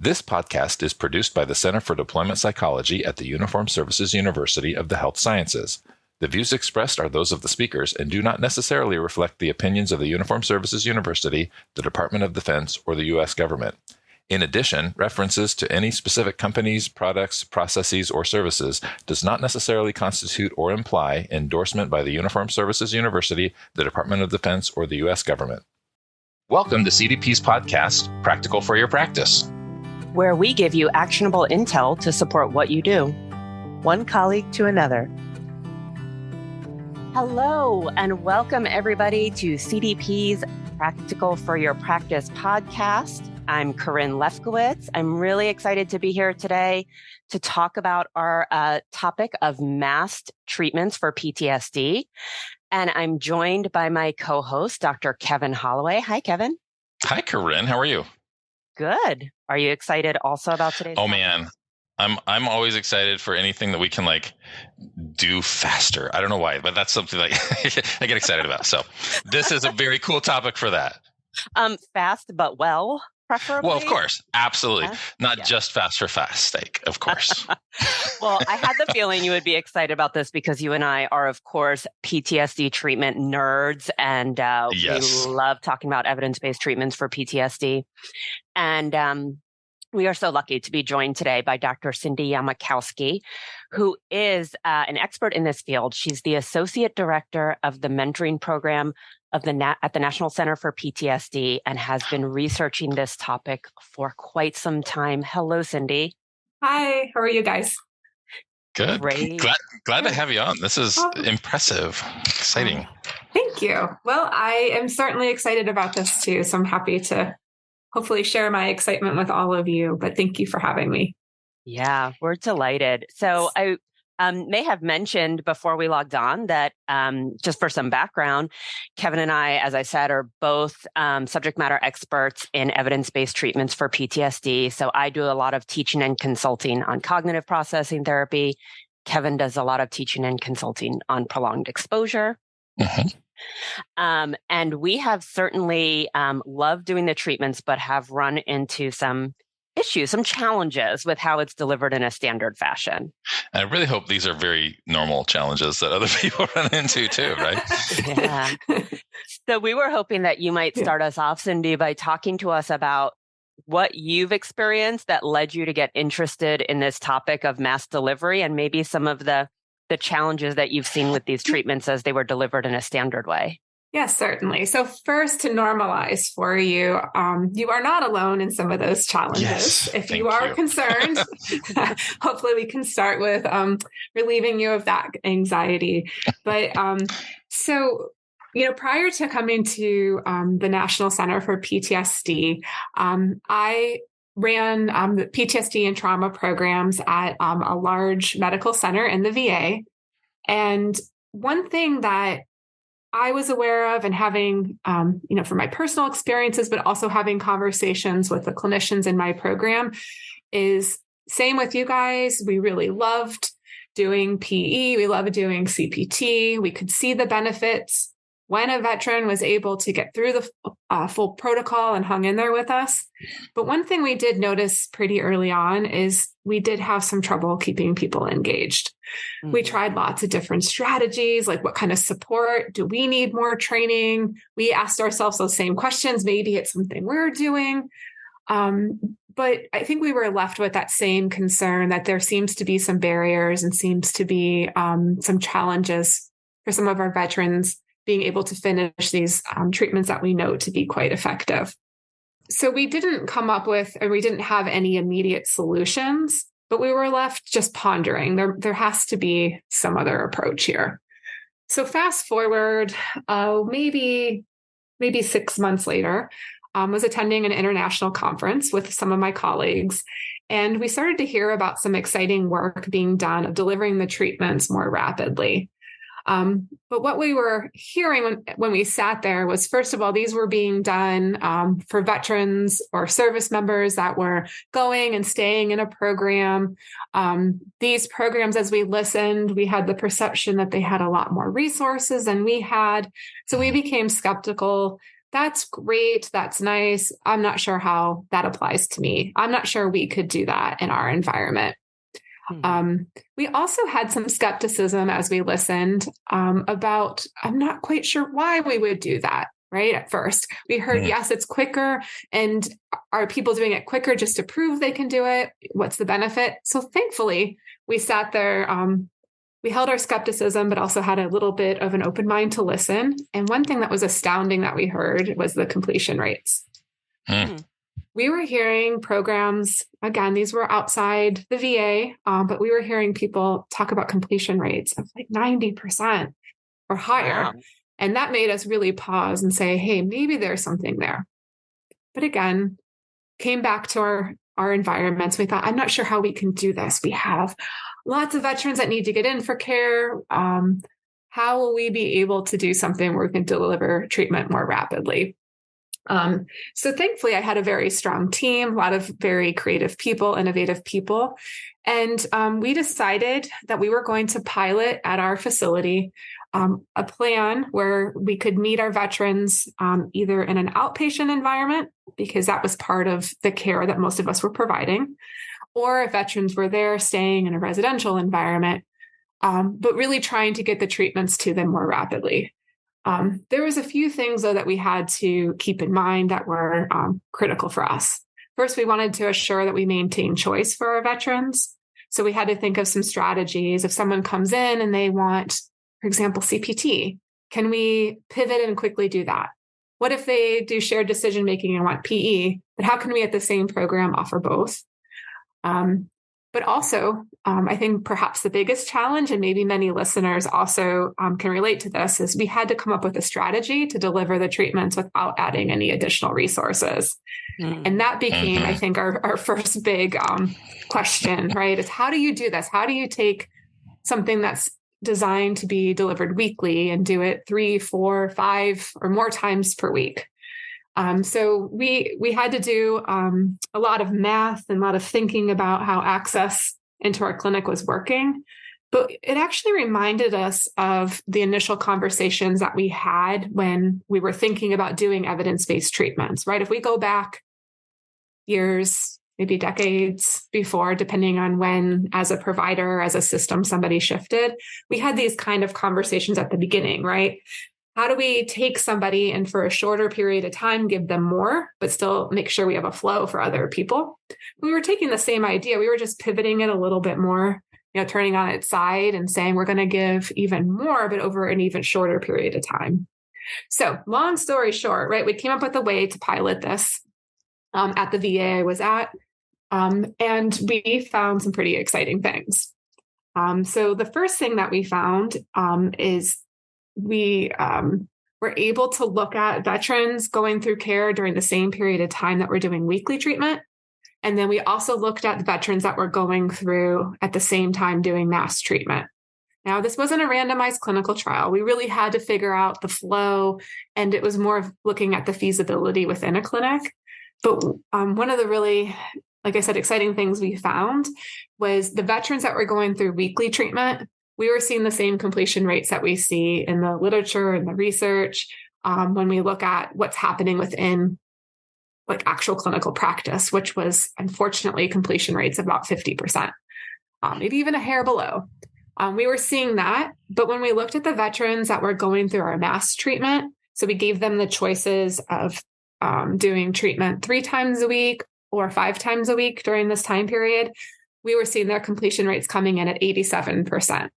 This podcast is produced by the Center for Deployment Psychology at the Uniformed Services University of the Health Sciences. The views expressed are those of the speakers and do not necessarily reflect the opinions of the Uniformed Services University, the Department of Defense, or the U.S. government. In addition, references to any specific companies, products, processes, or services does not necessarily constitute or imply endorsement by the Uniformed Services University, the Department of Defense, or the U.S. government. Welcome to CDP's podcast, Practical for Your Practice, where we give you actionable intel to support what you do. One colleague to another. Hello, and welcome everybody to CDP's Practical for Your Practice podcast. I'm Corinne Lefkowitz. I'm really excited to be here today to talk about our topic of massed treatments for PTSD. And I'm joined by my co-host, Dr. Kevin Holloway. Hi, Kevin. Hi, Corinne. How are you? Good. Are you excited also about today's topic? Man, I'm always excited for anything that we can do faster. I don't know why, but that's something I get excited about. So this is a very cool topic for that. Fast, but well, preferably. Well, of course. Absolutely. Not just fast for fast sake, of course. Well, I had the feeling you would be excited about this because you and I are, of course, PTSD treatment nerds, and yes. We love talking about evidence-based treatments for PTSD. And we are so lucky to be joined today by Dr. Cynthia Yamokoski, who is an expert in this field. She's the Associate Director of the Mentoring Program at the National Center for PTSD and has been researching this topic for quite some time. Hello, Cindy. Hi, how are you guys? Good. Great. Glad to have you on. This is impressive. Exciting. Thank you. Well, I am certainly excited about this too, so I'm happy to hopefully share my excitement with all of you, but thank you for having me. Yeah, we're delighted. So I may have mentioned before we logged on that just for some background, Kevin and I, as I said, are both subject matter experts in evidence-based treatments for PTSD. So I do a lot of teaching and consulting on cognitive processing therapy. Kevin does a lot of teaching and consulting on prolonged exposure. Mm-hmm. And we have certainly loved doing the treatments, but have run into some issues, some challenges with how it's delivered in a standard fashion. And I really hope these are very normal challenges that other people run into too, right? Yeah. So we were hoping that you might start us off, Cindy, by talking to us about what you've experienced that led you to get interested in this topic of mass delivery and maybe some of the challenges that you've seen with these treatments as they were delivered in a standard way. Yes, certainly. So first, to normalize for you, you are not alone in some of those challenges. Yes, if you are concerned, hopefully we can start with relieving you of that anxiety. But prior to coming to the National Center for PTSD, I ran the PTSD and trauma programs at a large medical center in the VA. And one thing that I was aware of and having, from my personal experiences, but also having conversations with the clinicians in my program is same with you guys. We really loved doing PE. We loved doing CPT. We could see the benefits when a veteran was able to get through the full protocol and hung in there with us. But one thing we did notice pretty early on is we did have some trouble keeping people engaged. Mm-hmm. We tried lots of different strategies, like what kind of support? Do we need more training? We asked ourselves those same questions. Maybe it's something we're doing. But I think we were left with that same concern that there seems to be some barriers and seems to be some challenges for some of our veterans being able to finish these treatments that we know to be quite effective. So we didn't come up with, or we didn't have any immediate solutions, but we were left just pondering. There has to be some other approach here. So fast forward, maybe 6 months later, was attending an international conference with some of my colleagues. And we started to hear about some exciting work being done of delivering the treatments more rapidly. But what we were hearing when we sat there was, first of all, these were being done for veterans or service members that were going and staying in a program. These programs, as we listened, we had the perception that they had a lot more resources than we had. So we became skeptical that's great. That's nice. I'm not sure how that applies to me. I'm not sure we could do that in our environment. We also had some skepticism as we listened about, I'm not quite sure why we would do that, right? At first, we heard, yes, it's quicker. And are people doing it quicker just to prove they can do it? What's the benefit? So thankfully, we sat there, we held our skepticism, but also had a little bit of an open mind to listen. And one thing that was astounding that we heard was the completion rates. We were hearing programs, again, these were outside the VA, but we were hearing people talk about completion rates of like 90% or higher. Wow. And that made us really pause and say, hey, maybe there's something there. But again, came back to our environments. We thought, I'm not sure how we can do this. We have lots of veterans that need to get in for care. How will we be able to do something where we can deliver treatment more rapidly? So thankfully, I had a very strong team, a lot of very creative people, innovative people. And we decided that we were going to pilot at our facility a plan where we could meet our veterans either in an outpatient environment, because that was part of the care that most of us were providing, or if veterans were there staying in a residential environment, but really trying to get the treatments to them more rapidly. There was a few things, though, that we had to keep in mind that were critical for us. First, we wanted to assure that we maintain choice for our veterans. So we had to think of some strategies. If someone comes in and they want, for example, CPT, can we pivot and quickly do that? What if they do shared decision-making and want PE? But how can we at the same program offer both? But also, I think perhaps the biggest challenge, and maybe many listeners also can relate to this, is we had to come up with a strategy to deliver the treatments without adding any additional resources. And that became, I think, our first big question, right? Is how do you do this? How do you take something that's designed to be delivered weekly and do it 3, 4, 5 or more times per week? So we had to do a lot of math and a lot of thinking about how access into our clinic was working. But it actually reminded us of the initial conversations that we had when we were thinking about doing evidence-based treatments, right? If we go back years, maybe decades before, depending on when, as a provider, as a system, somebody shifted, we had these kind of conversations at the beginning, right? How do we take somebody and for a shorter period of time, give them more, but still make sure we have a flow for other people? We were taking the same idea. We were just pivoting it a little bit more, turning on its side and saying, we're going to give even more, but over an even shorter period of time. So long story short, right, we came up with a way to pilot this at the VA I was at, and we found some pretty exciting things. So the first thing that we found is we were able to look at veterans going through care during the same period of time that we're doing weekly treatment. And then we also looked at the veterans that were going through at the same time doing mass treatment. Now, this wasn't a randomized clinical trial. We really had to figure out the flow, and it was more of looking at the feasibility within a clinic. But one of the really, like I said, exciting things we found was the veterans that were going through weekly treatment, we were seeing the same completion rates that we see in the literature and the research when we look at what's happening within like actual clinical practice, which was unfortunately completion rates of about 50%, maybe even a hair below. We were seeing that, but when we looked at the veterans that were going through our mass treatment, so we gave them the choices of doing treatment 3 times a week or 5 times a week during this time period, we were seeing their completion rates coming in at 87%.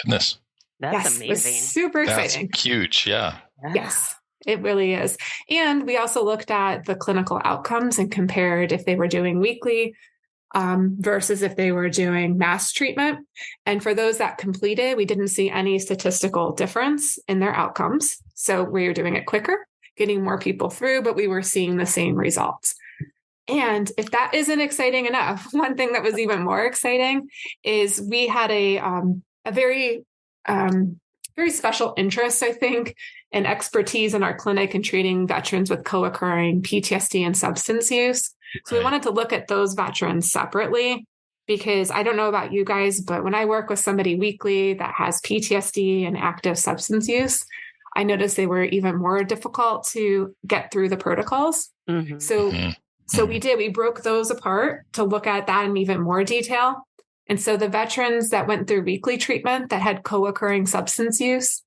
Goodness. That's amazing. It was super exciting. That's huge. Yeah. Yes, it really is. And we also looked at the clinical outcomes and compared if they were doing weekly versus if they were doing mass treatment. And for those that completed, we didn't see any statistical difference in their outcomes. So we were doing it quicker, getting more people through, but we were seeing the same results. And if that isn't exciting enough, one thing that was even more exciting is we had a very special interest, I think, and expertise in our clinic in treating veterans with co-occurring PTSD and substance use. So we wanted to look at those veterans separately, because I don't know about you guys, but when I work with somebody weekly that has PTSD and active substance use, I noticed they were even more difficult to get through the protocols. Mm-hmm. So we broke those apart to look at that in even more detail. And so the veterans that went through weekly treatment that had co-occurring substance use,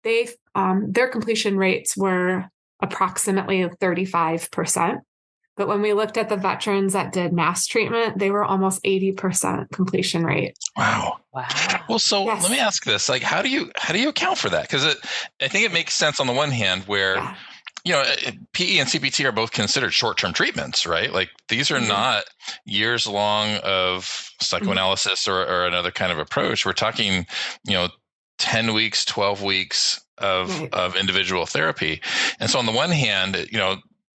their completion rates were approximately 35%. But when we looked at the veterans that did mass treatment, they were almost 80% completion rate. Wow. Well, so Yes. let me ask this: like, how do you account for that? Because I think it makes sense on the one hand, where PE and CPT are both considered short-term treatments, right? Like these are not years long of psychoanalysis or another kind of approach. We're talking, 10 weeks, 12 weeks of individual therapy. And so on the one hand,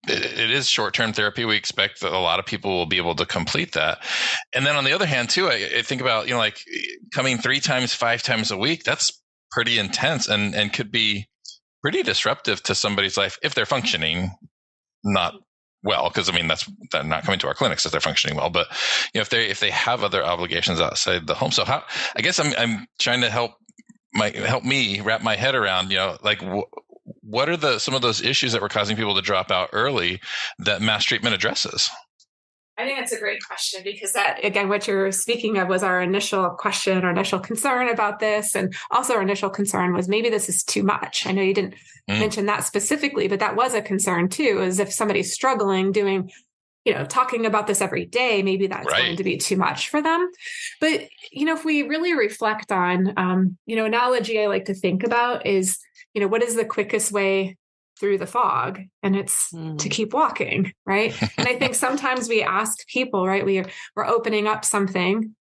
it is short-term therapy. We expect that a lot of people will be able to complete that. And then on the other hand, too, I think about, like coming 3 times, 5 times a week, that's pretty intense and could be pretty disruptive to somebody's life if they're functioning not well. Because they're not coming to our clinics if they're functioning well. But if they have other obligations outside the home. So I guess I'm trying to help me wrap my head around, what are some of those issues that were causing people to drop out early that mass treatment addresses? I think that's a great question, because that, again, what you're speaking of was our initial question, our initial concern about this. And also our initial concern was maybe this is too much. I know you didn't mention that specifically, but that was a concern too, is if somebody's struggling doing, talking about this every day, maybe that's going to be too much for them. But, if we really reflect on, analogy I like to think about is, what is the quickest way through the fog? And it's to keep walking, right? And I think sometimes we ask people, right? We're opening up something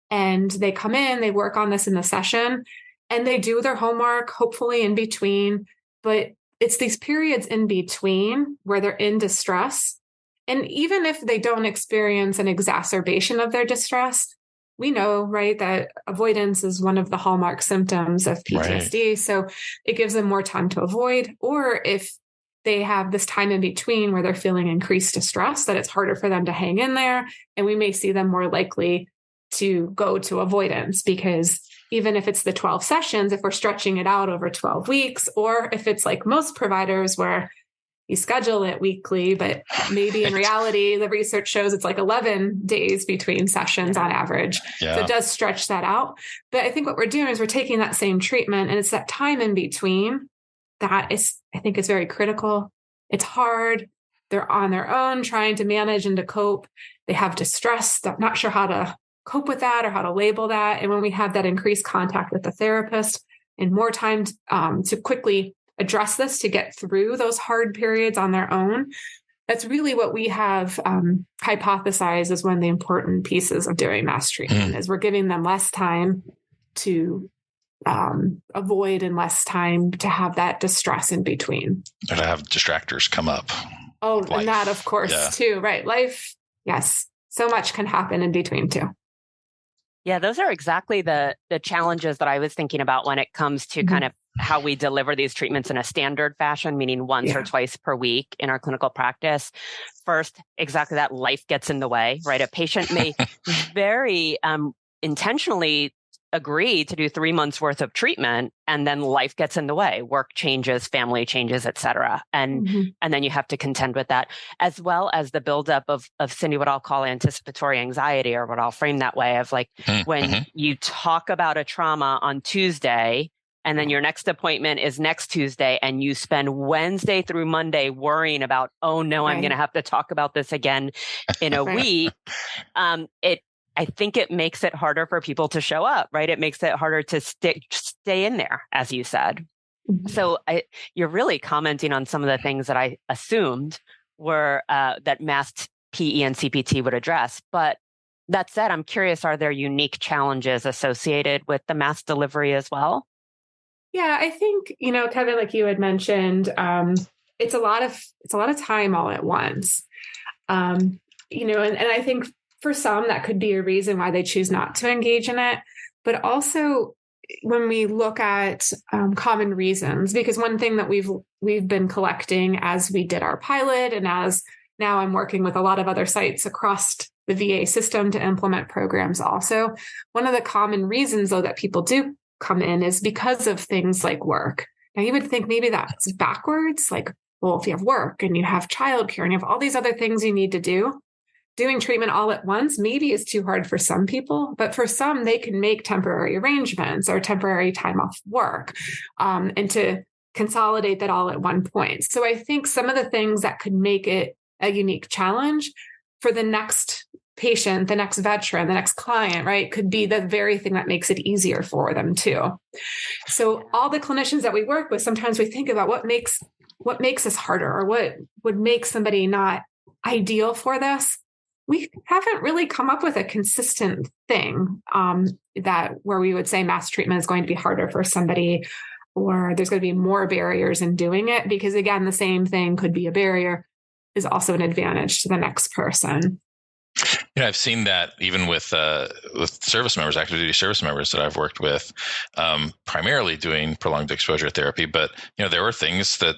and they come in, they work on this in the session and they do their homework, hopefully in between, but it's these periods in between where they're in distress. And even if they don't experience an exacerbation of their distress, we know, right, that avoidance is one of the hallmark symptoms of PTSD. Right. So it gives them more time to avoid. Or if they have this time in between where they're feeling increased distress, that it's harder for them to hang in there. And we may see them more likely to go to avoidance, because even if it's the 12 sessions, if we're stretching it out over 12 weeks, or if it's like most providers where you schedule it weekly, but maybe in reality, the research shows it's like 11 days between sessions on average. Yeah. So it does stretch that out. But I think what we're doing is we're taking that same treatment, and it's that time in between that I think is very critical. It's hard. They're on their own trying to manage and to cope. They have distress. They're not sure how to cope with that or how to label that. And when we have that increased contact with the therapist and more time to quickly address this, to get through those hard periods on their own, that's really what we have hypothesized as one of the important pieces of doing mass treatment, is we're giving them less time to avoid and less time to have that distress in between. Or to have distractors come up. Oh, life. And that, of course, too, right? Life, yes. So much can happen in between, too. Yeah, those are exactly the challenges that I was thinking about when it comes to kind of how we deliver these treatments in a standard fashion, meaning once or twice per week in our clinical practice. First, exactly that, life gets in the way, right? A patient may very intentionally agree to do 3 months worth of treatment, and then life gets in the way, work changes, family changes, et cetera. And then you have to contend with that, as well as the buildup of Cindy, what I'll call anticipatory anxiety, or what I'll frame that way of like when you talk about a trauma on Tuesday, and then your next appointment is next Tuesday, and you spend Wednesday through Monday worrying about, oh no, I'm going to have to talk about this again in a week. I think it makes it harder for people to show up, right? It makes it harder to stay in there, as you said. So you're really commenting on some of the things that I assumed were that mass PE and CPT would address. But that said, I'm curious, are there unique challenges associated with the mass delivery as well? Yeah, I think, Kevin, like you had mentioned, it's a lot of time all at once. And I think for some, that could be a reason why they choose not to engage in it. But also when we look at common reasons, because one thing that we've been collecting as we did our pilot, and as now I'm working with a lot of other sites across the VA system to implement programs also, one of the common reasons, though, that people do come in is because of things like work. Now you would think maybe that's backwards. Like, well, if you have work and you have childcare and you have all these other things you need to do, doing treatment all at once maybe is too hard for some people, but for some, they can make temporary arrangements or temporary time off work, and to consolidate that all at one point. So I think some of the things that could make it a unique challenge for the next patient, the next veteran, the next client, right, could be the very thing that makes it easier for them too. So all the clinicians that we work with, sometimes we think about what makes this harder, or what would make somebody not ideal for this. We haven't really come up with a consistent thing that where we would say mass treatment is going to be harder for somebody, or there's going to be more barriers in doing it, because again, the same thing could be a barrier is also an advantage to the next person. I've seen that even with service members, active duty service members that I've worked with, primarily doing prolonged exposure therapy. But, there were things that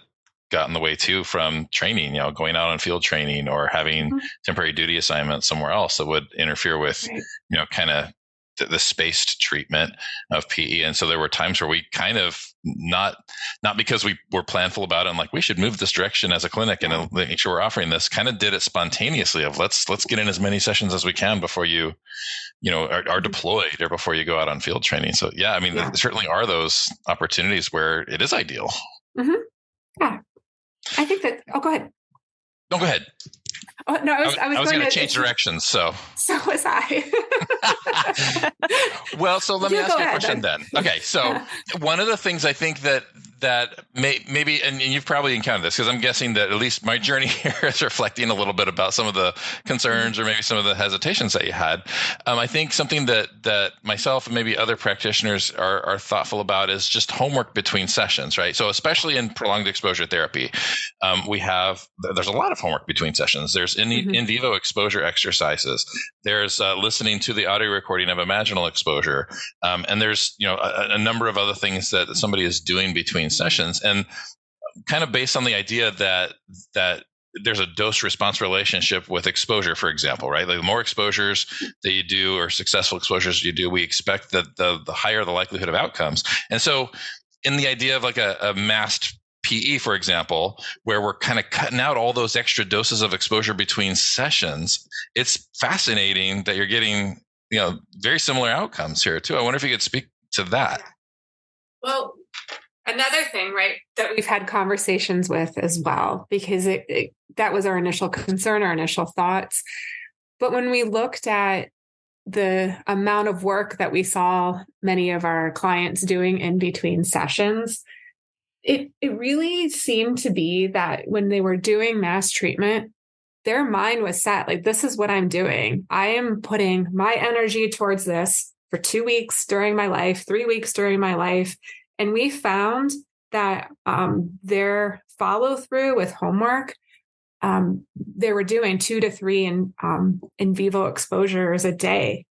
got in the way too from training, going out on field training or having temporary duty assignments somewhere else that would interfere with, kind of the spaced treatment of PE. And so there were times where we kind of not because we were planful about it and like, we should move this direction as a clinic and make sure we're offering this, kind of did it spontaneously of let's get in as many sessions as we can before you are deployed or before you go out on field training. So there certainly are those opportunities where it is ideal. Mm-hmm. Yeah. I think that, go ahead. No, go ahead. Oh, no, I was going to change directions. So was I. Well, so let me ask you a question then. Okay. So one of the things I think that maybe, and you've probably encountered this, because I'm guessing that at least my journey here is reflecting a little bit about some of the concerns or maybe some of the hesitations that you had. I think something that myself and maybe other practitioners are thoughtful about is just homework between sessions, right? So especially in prolonged exposure therapy, there's a lot of homework between sessions. There's in vivo exposure exercises. There's listening to the audio recording of imaginal exposure. And there's, a number of other things that somebody is doing between sessions, and kind of based on the idea that there's a dose response relationship with exposure, for example, right? Like the more exposures that you do or successful exposures you do, we expect that the higher the likelihood of outcomes. And so in the idea of like a masked PE, for example, where we're kind of cutting out all those extra doses of exposure between sessions, it's fascinating that you're getting, very similar outcomes here too. I wonder if you could speak to that. Well, another thing, right, that we've had conversations with as well, because that was our initial concern, our initial thoughts. But when we looked at the amount of work that we saw many of our clients doing in between sessions, it really seemed to be that when they were doing mass treatment, their mind was set, like, this is what I'm doing. I am putting my energy towards this for 2 weeks during my life, 3 weeks during my life. And we found that their follow through with homework, they were doing 2 to 3 in vivo exposures a day.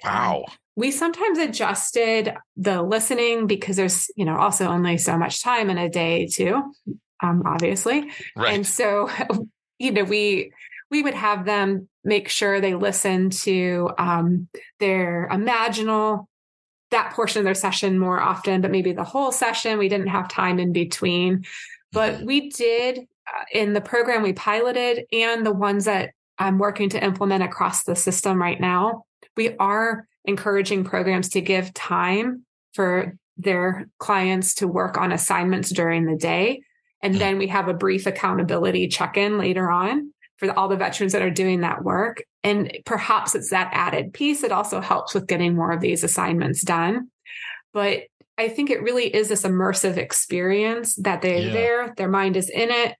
Wow. We sometimes adjusted the listening because there's, also only so much time in a day too, obviously. Right. And so, we would have them make sure they listen to their imaginal, that portion of their session more often, but maybe the whole session. We didn't have time in between, but we did in the program we piloted and the ones that I'm working to implement across the system right now. We are encouraging programs to give time for their clients to work on assignments during the day. And then we have a brief accountability check-in later on for all the veterans that are doing that work. And perhaps it's that added piece. It also helps with getting more of these assignments done. But I think it really is this immersive experience that they're there, their mind is in it.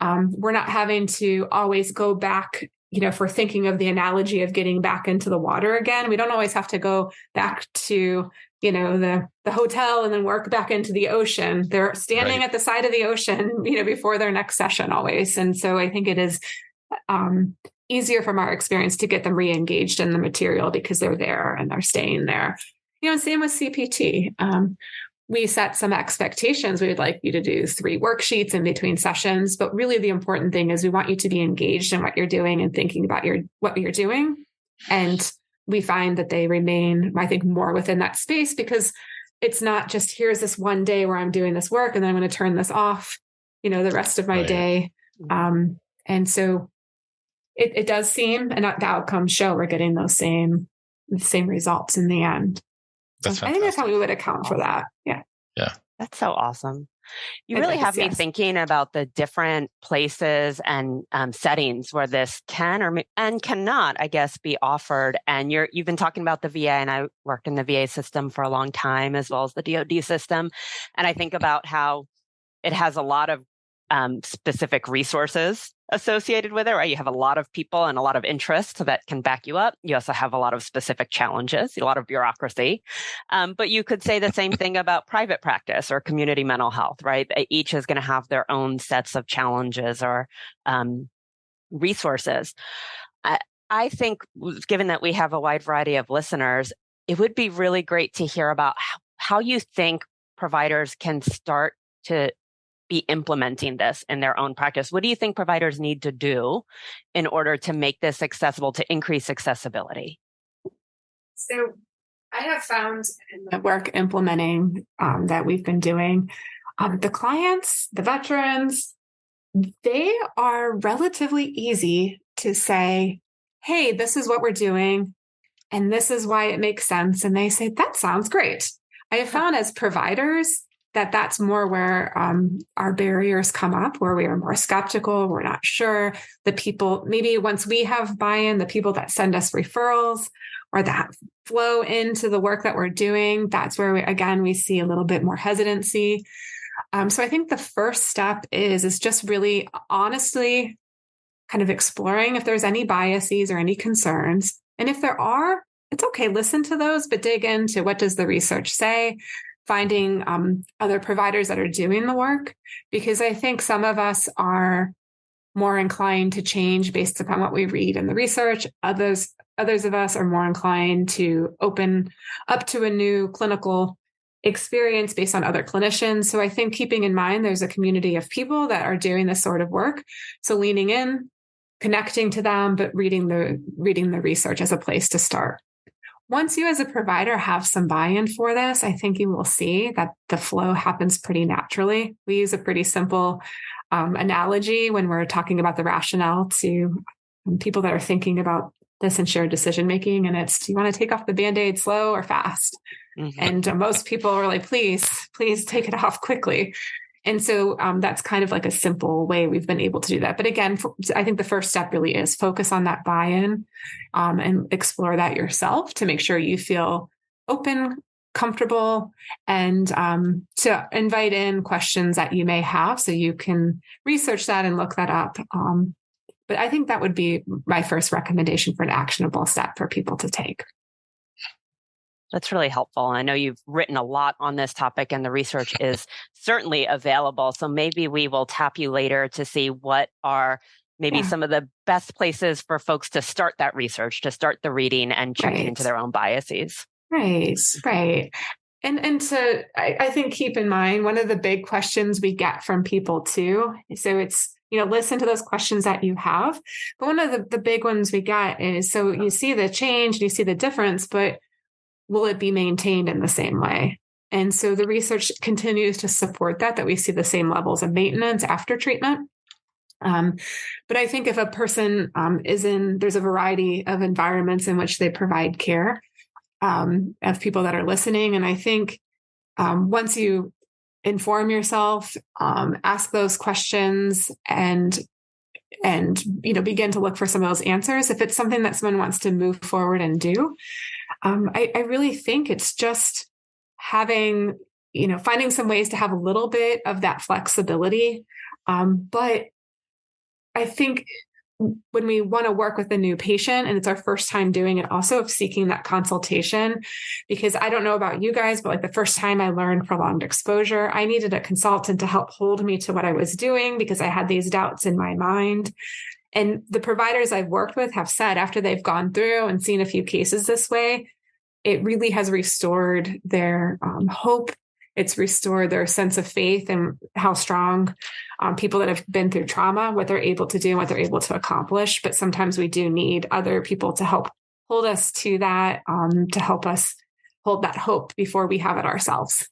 We're not having to always go back, if we're thinking of the analogy of getting back into the water again, we don't always have to go back to, the hotel and then work back into the ocean. They're standing at the side of the ocean, before their next session always. And so I think it is easier from our experience to get them re-engaged in the material because they're there and they're staying there. And same with CPT. We set some expectations. We would like you to do 3 worksheets in between sessions, but really the important thing is we want you to be engaged in what you're doing and thinking about what you're doing. And we find that they remain, I think, more within that space because it's not just here's this one day where I'm doing this work and then I'm going to turn this off, the rest of my day. And so it does seem, and the outcomes show we're getting the same results in the end. That's I think that's how we would account for that. Yeah. Yeah. That's so awesome. You really have me thinking about the different places and settings where this can and cannot, I guess, be offered. And you've been talking about the VA, and I worked in the VA system for a long time, as well as the DoD system. And I think about how it has a lot of specific resources associated with it, right? You have a lot of people and a lot of interests that can back you up. You also have a lot of specific challenges, a lot of bureaucracy. But you could say the same thing about private practice or community mental health, right? Each is going to have their own sets of challenges or resources. I think, given that we have a wide variety of listeners, it would be really great to hear about how you think providers can start to be implementing this in their own practice. What do you think providers need to do in order to make this accessible, to increase accessibility? So I have found in the work implementing that we've been doing, the clients, the veterans, they are relatively easy to say, hey, this is what we're doing, and this is why it makes sense. And they say, that sounds great. I have found as providers, that's more where our barriers come up, where we are more skeptical. We're not sure. The people, maybe once we have buy-in, the people that send us referrals or that flow into the work that we're doing, that's where we see a little bit more hesitancy. So I think the first step is just really honestly kind of exploring if there's any biases or any concerns. And if there are, it's okay, listen to those, but dig into what does the research say? Finding other providers that are doing the work, because I think some of us are more inclined to change based upon what we read in the research. Others of us are more inclined to open up to a new clinical experience based on other clinicians. So I think keeping in mind there's a community of people that are doing this sort of work. So leaning in, connecting to them, but reading the research as a place to start. Once you as a provider have some buy-in for this, I think you will see that the flow happens pretty naturally. We use a pretty simple analogy when we're talking about the rationale to people that are thinking about this and shared decision-making. And it's, do you want to take off the Band-Aid slow or fast? Mm-hmm. And most people are like, please take it off quickly. And so that's kind of like a simple way we've been able to do that. But again, I think the first step really is focus on that buy-in and explore that yourself to make sure you feel open, comfortable, and to invite in questions that you may have so you can research that and look that up. But I think that would be my first recommendation for an actionable step for people to take. That's really helpful. I know you've written a lot on this topic and the research is certainly available. So maybe we will tap you later to see what are maybe some of the best places for folks to start that research, to start the reading and checking into their own biases. Right. And to, I think, keep in mind, one of the big questions we get from people too. So it's, listen to those questions that you have. But one of the big ones we get is, so you see the change and you see the difference, but will it be maintained in the same way? And so the research continues to support that we see the same levels of maintenance after treatment. But I think if a person there's a variety of environments in which they provide care of people that are listening. And I think once you inform yourself, ask those questions and begin to look for some of those answers, if it's something that someone wants to move forward and do, I really think it's just finding some ways to have a little bit of that flexibility. But I think when we want to work with a new patient and it's our first time doing it, also of seeking that consultation, because I don't know about you guys, but like the first time I learned prolonged exposure, I needed a consultant to help hold me to what I was doing because I had these doubts in my mind. And the providers I've worked with have said after they've gone through and seen a few cases this way, it really has restored their hope. It's restored their sense of faith and how strong people that have been through trauma, what they're able to do and what they're able to accomplish. But sometimes we do need other people to help hold us to that, to help us hold that hope before we have it ourselves.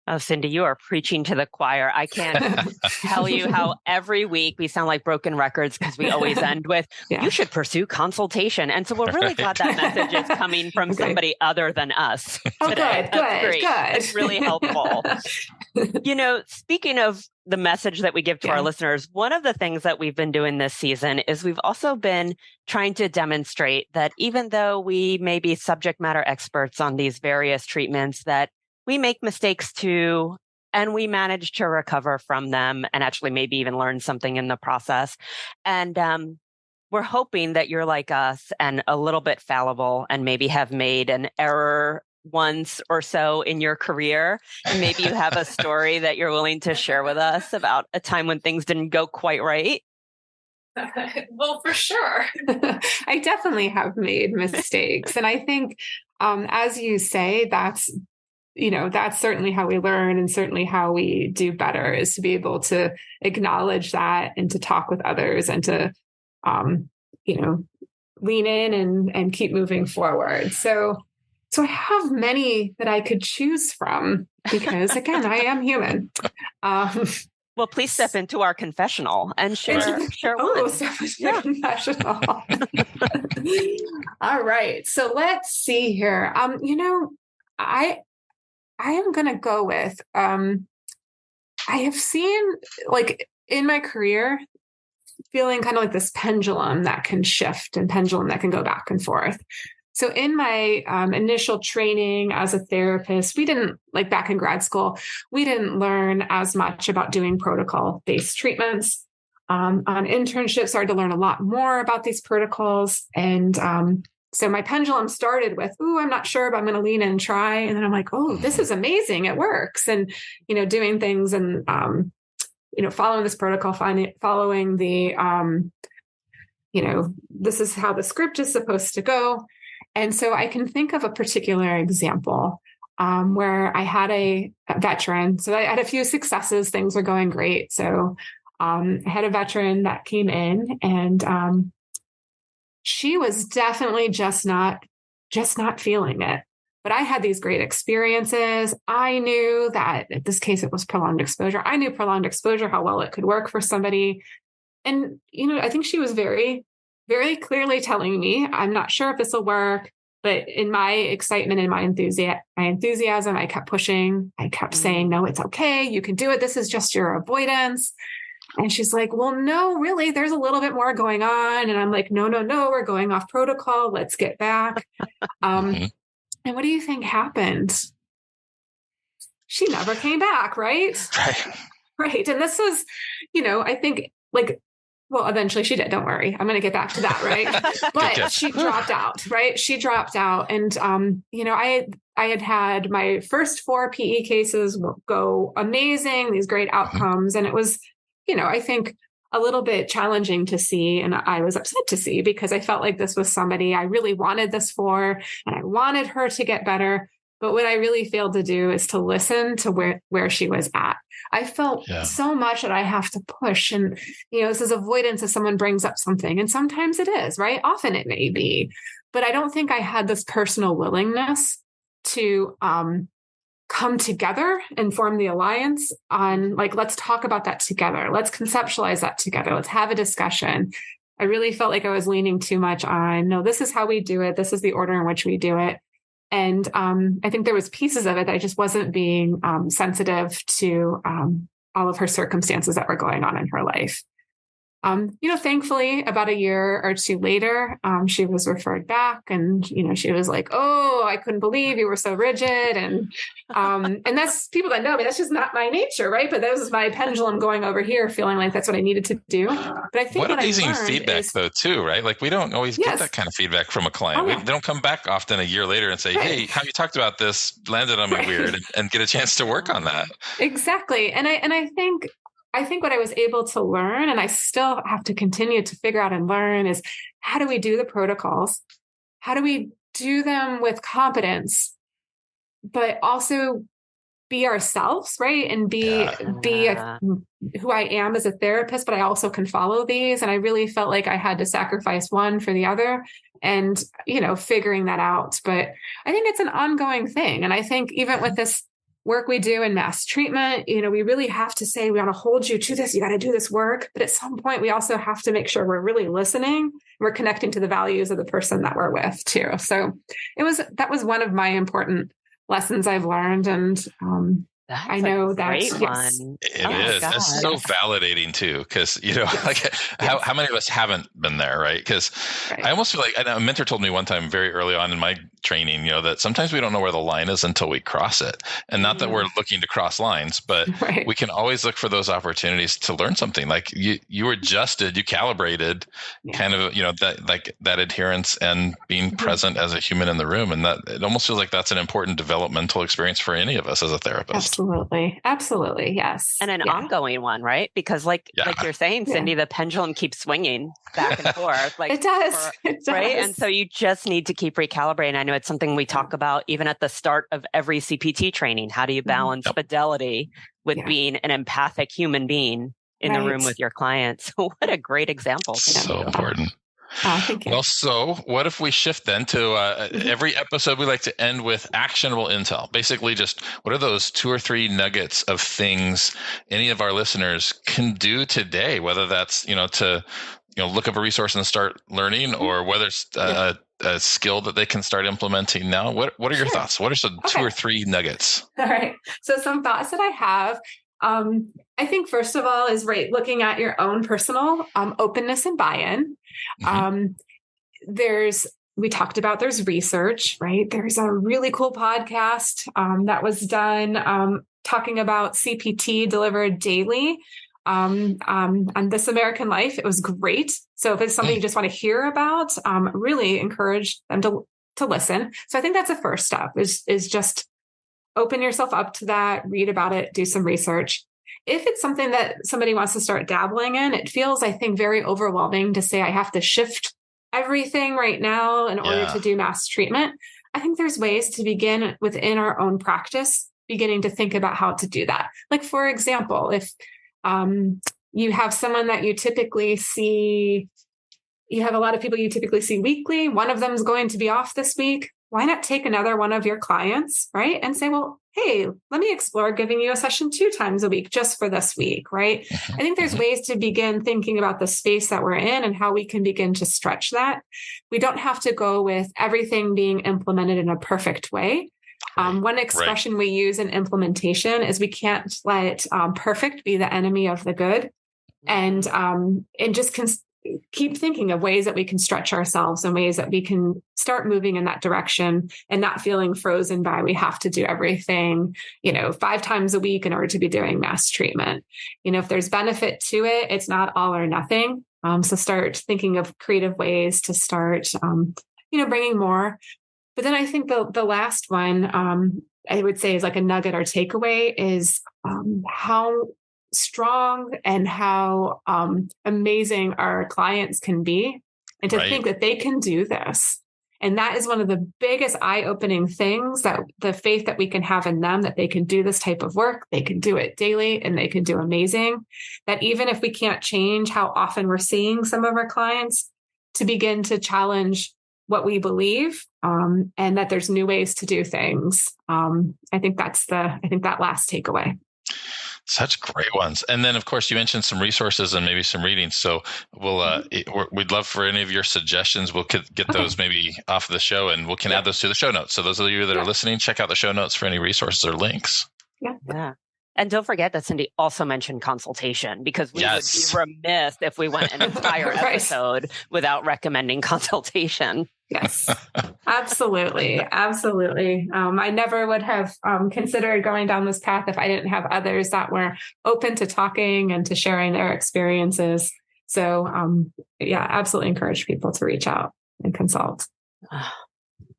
Oh, Cindy, you are preaching to the choir. I can't tell you how every week we sound like broken records because we always end with, you should pursue consultation. And so we're really glad that message is coming from somebody other than us today. That's great. It's really helpful. Speaking of the message that we give to our listeners, one of the things that we've been doing this season is we've also been trying to demonstrate that even though we may be subject matter experts on these various treatments, that we make mistakes too, and we manage to recover from them and actually maybe even learn something in the process. And we're hoping that you're like us and a little bit fallible and maybe have made an error once or so in your career. And maybe you have a story that you're willing to share with us about a time when things didn't go quite right. Well, for sure. I definitely have made mistakes. And I think, as you say, that's certainly how we learn, and certainly how we do better is to be able to acknowledge that and to talk with others and to, lean in and keep moving forward. So I have many that I could choose from because, again, I am human. Well, please step into our confessional and share one. Step into the confessional. All right. So let's see here. I am going to go with, I have seen, like, in my career, feeling kind of like this pendulum that can shift and pendulum that can go back and forth. So in my initial training as a therapist, we didn't, like back in grad school, we didn't learn as much about doing protocol-based treatments. On internships, started to learn a lot more about these protocols. And so my pendulum started with, I'm not sure, but I'm going to lean in and try. And then I'm like, this is amazing. It works. And, doing things and, following this protocol, following the, this is how the script is supposed to go. And so I can think of a particular example where I had a veteran. So I had a few successes. Things were going great. So I had a veteran that came in, and she was definitely just not feeling it. But I had these great experiences. I knew that in this case, it was prolonged exposure. I knew prolonged exposure, how well it could work for somebody. And, I think she was very, very clearly telling me, I'm not sure if this will work, but in my excitement and my enthusiasm, I kept pushing. I kept saying, no, it's okay. You can do it. This is just your avoidance. And she's like, well, no, really, there's a little bit more going on. And I'm like, no, we're going off protocol. Let's get back. And what do you think happened? She never came back, right? Right. And this was, I think eventually she did. Don't worry. I'm going to get back to that. Right. But she dropped out, right? She dropped out. And, I had my first 4 PE cases go amazing, these great outcomes. And it was, I think a little bit challenging to see. And I was upset to see because I felt like this was somebody I really wanted this for, and I wanted her to get better. But what I really failed to do is to listen to where she was at. I felt so much that I have to push. And, this is avoidance if someone brings up something. And sometimes it is, right? Often it may be. But I don't think I had this personal willingness to come together and form the alliance on, like, let's talk about that together. Let's conceptualize that together. Let's have a discussion. I really felt like I was leaning too much on, no, this is how we do it. This is the order in which we do it. And I think there was pieces of it that I just wasn't being sensitive to all of her circumstances that were going on in her life. Thankfully, about a year or two later, she was referred back, and, she was like, oh, I couldn't believe you were so rigid. And that's, people that know me, that's just not my nature, right? But that was my pendulum going over here, feeling like that's what I needed to do. But I think what amazing feedback though, too, right? Like, we don't always get that kind of feedback from a client. They don't come back often a year later and say, hey, how you talked about this landed on me weird, and get a chance to work on that. Exactly. And I think what I was able to learn, and I still have to continue to figure out and learn, is how do we do the protocols? How do we do them with competence, but also be ourselves, right? And be who I am as a therapist, but I also can follow these. And I really felt like I had to sacrifice one for the other and, figuring that out. But I think it's an ongoing thing. And I think even with this work we do in mass treatment, we really have to say, we want to hold you to this. You got to do this work. But at some point, we also have to make sure we're really listening. We're connecting to the values of the person that we're with too. So that was one of my important lessons I've learned. And I know that's one. It is. It's so validating too, because how many of us haven't been there, right? Because I almost feel like a mentor told me one time very early on in my training, that sometimes we don't know where the line is until we cross it, and not that we're looking to cross lines, but we can always look for those opportunities to learn something. Like you adjusted, you calibrated, kind of that adherence and being present as a human in the room, and that it almost feels like that's an important developmental experience for any of us as a therapist. Absolutely. Yes. And an ongoing one, right? Because like you're saying, Cindy, the pendulum keeps swinging back and forth. Like it does. Right. And so you just need to keep recalibrating. I know it's something we talk about even at the start of every CPT training. How do you balance fidelity with being an empathic human being in the room with your clients? What a great example. So important. Thank you. Well, so what if we shift then to every episode we like to end with actionable intel? Basically, just what are those 2 or 3 nuggets of things any of our listeners can do today, whether that's, to look up a resource and start learning, or whether it's a skill that they can start implementing now. What are your thoughts? What are some 2 or 3 nuggets? All right. So some thoughts that I have, I think first of all is looking at your own personal openness and buy-in. We talked about there's research, right? There's a really cool podcast that was done talking about CPT delivered daily on This American Life. It was great. So if it's something you just want to hear about, really encourage them to listen. So I think that's the first step is just open yourself up to that, read about it, do some research. If it's something that somebody wants to start dabbling in, it feels, I think, very overwhelming to say, I have to shift everything right now in order to do mass treatment. I think there's ways to begin within our own practice, beginning to think about how to do that. Like, for example, if you have someone that you typically see, you have a lot of people you typically see weekly, one of them is going to be off this week. Why not take another one of your clients, right? And say, well, hey, let me explore giving you a session 2 times a week just for this week, right? I think there's ways to begin thinking about the space that we're in and how we can begin to stretch that. We don't have to go with everything being implemented in a perfect way. One expression we use in implementation is we can't let perfect be the enemy of the good. And just keep thinking of ways that we can stretch ourselves and ways that we can start moving in that direction and not feeling frozen by we have to do everything, 5 times a week in order to be doing mass treatment. If there's benefit to it, it's not all or nothing. So start thinking of creative ways to start, bringing more. But then I think the last one I would say is like a nugget or takeaway is how strong and how amazing our clients can be, and to think that they can do this. And that is one of the biggest eye-opening things, that the faith that we can have in them, that they can do this type of work, they can do it daily, and they can do amazing. That even if we can't change how often we're seeing some of our clients, to begin to challenge what we believe, and that there's new ways to do things. I think that last takeaway. Such great ones. And then, of course, you mentioned some resources and maybe some readings. So we'd love for any of your suggestions. We'll get those maybe off of the show, and we can add those to the show notes. So those of you that are listening, check out the show notes for any resources or links. Yeah. And don't forget that Cindy also mentioned consultation, because we would be remiss if we went an entire episode without recommending consultation. Yes, absolutely. Absolutely. I never would have considered going down this path if I didn't have others that were open to talking and to sharing their experiences. So absolutely encourage people to reach out and consult.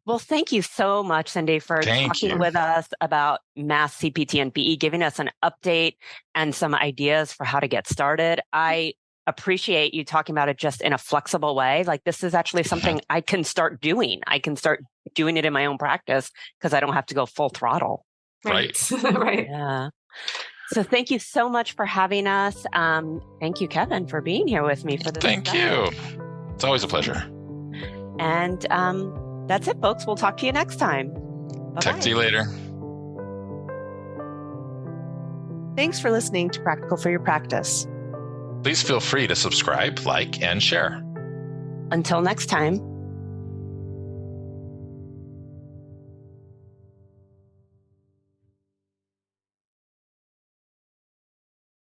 Well, thank you so much, Cindy, for talking with us about mass CPT and PE, giving us an update and some ideas for how to get started. I appreciate you talking about it just in a flexible way. Like, this is actually something I can start doing. I can start doing it in my own practice because I don't have to go full throttle. Right. Right. Yeah. So thank you so much for having us. Thank you, Kevin, for being here with me for this. Thank you. It's always a pleasure. And that's it, folks. We'll talk to you next time. Bye-bye. Talk to you later. Thanks for listening to Practical for Your Practice. Please feel free to subscribe, like, and share. Until next time.